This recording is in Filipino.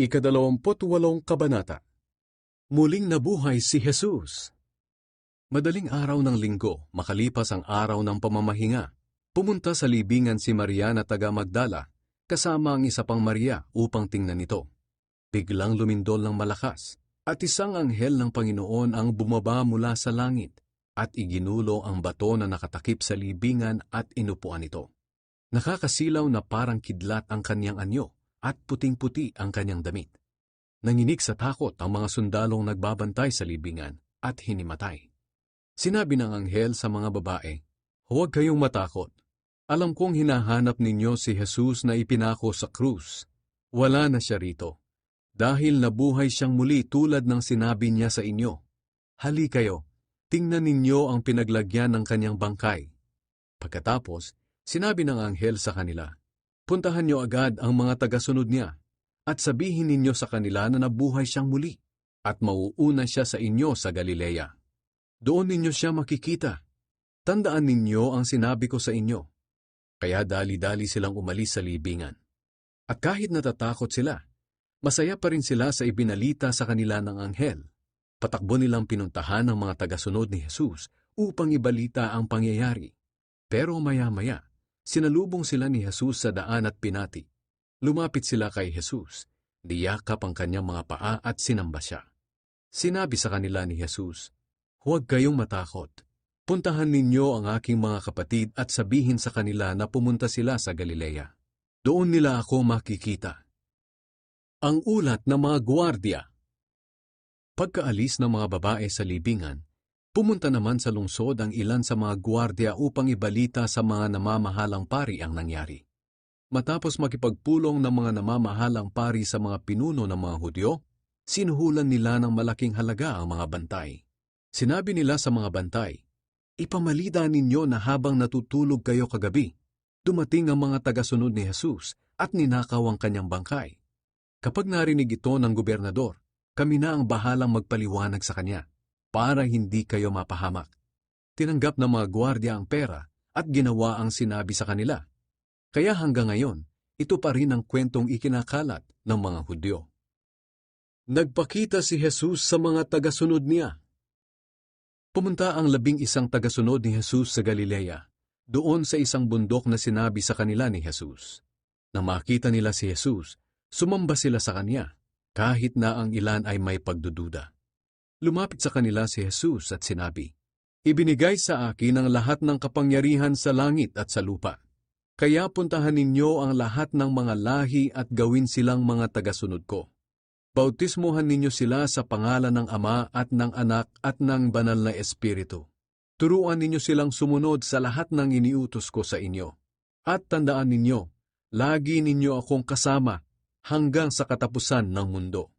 Ika-28 Kabanata. Muling nabuhay si Jesus. Madaling araw ng linggo, makalipas ang araw ng pamamahinga, pumunta sa libingan si Maria na taga Magdala, kasama ang isa pang Maria upang tingnan ito. Biglang lumindol ng malakas, at isang anghel ng Panginoon ang bumaba mula sa langit, at iginulo ang bato na nakatakip sa libingan at inupuan ito. Nakakasilaw na parang kidlat ang kanyang anyo, at puting-puti ang kanyang damit. Nanginig sa takot ang mga sundalong nagbabantay sa libingan at hinimatay. Sinabi ng anghel sa mga babae, "Huwag kayong matakot. Alam kong hinahanap ninyo si Jesus na ipinako sa krus. Wala na siya rito. Dahil nabuhay siyang muli tulad ng sinabi niya sa inyo. Hali kayo, tingnan ninyo ang pinaglagyan ng kanyang bangkay." Pagkatapos, sinabi ng anghel sa kanila, "Puntahan niyo agad ang mga tagasunod niya, at sabihin ninyo sa kanila na nabuhay siyang muli, at mauuna siya sa inyo sa Galilea. Doon ninyo siya makikita. Tandaan ninyo ang sinabi ko sa inyo." Kaya dali-dali silang umalis sa libingan. At kahit natatakot sila, masaya pa rin sila sa ibinalita sa kanila ng anghel. Patakbo nilang pinuntahan ang mga tagasunod ni Jesus upang ibalita ang pangyayari. Pero maya-maya, sinalubong sila ni Jesus sa daan at pinati. Lumapit sila kay Jesus, niyakap ang kanyang mga paa at sinamba siya. Sinabi sa kanila ni Jesus, "Huwag kayong matakot. Puntahan ninyo ang aking mga kapatid at sabihin sa kanila na pumunta sila sa Galilea. Doon nila ako makikita." Ang ulat ng mga gwardiya. Pagkaalis ng mga babae sa libingan, pumunta naman sa lungsod ang ilan sa mga gwardiya upang ibalita sa mga namamahalang pari ang nangyari. Matapos makipagpulong ng mga namamahalang pari sa mga pinuno ng mga Hudyo, sinuhulan nila ng malaking halaga ang mga bantay. Sinabi nila sa mga bantay, "Ipamalida ninyo na habang natutulog kayo kagabi, dumating ang mga tagasunod ni Jesus at ninakaw ang kanyang bangkay. Kapag narinig ito ng gobernador, kami na ang bahalang magpaliwanag sa kanya, para hindi kayo mapahamak." Tinanggap ng mga gwardiya ang pera at ginawa ang sinabi sa kanila. Kaya hanggang ngayon, ito pa rin ang kwentong ikinakalat ng mga Hudyo. Nagpakita si Jesus sa mga tagasunod niya. Pumunta ang 11 tagasunod ni Jesus sa Galilea, doon sa isang bundok na sinabi sa kanila ni Jesus. Nang makita nila si Jesus, sumamba sila sa kanya, kahit na ang ilan ay may pagdududa. Lumapit sa kanila si Jesus at sinabi, "Ibinigay sa akin ang lahat ng kapangyarihan sa langit at sa lupa. Kaya puntahan ninyo ang lahat ng mga lahi at gawin silang mga tagasunod ko. Bautismuhan ninyo sila sa pangalan ng Ama at ng Anak at ng Banal na Espiritu. Turuan ninyo silang sumunod sa lahat ng iniutos ko sa inyo. At tandaan ninyo, lagi ninyo akong kasama hanggang sa katapusan ng mundo."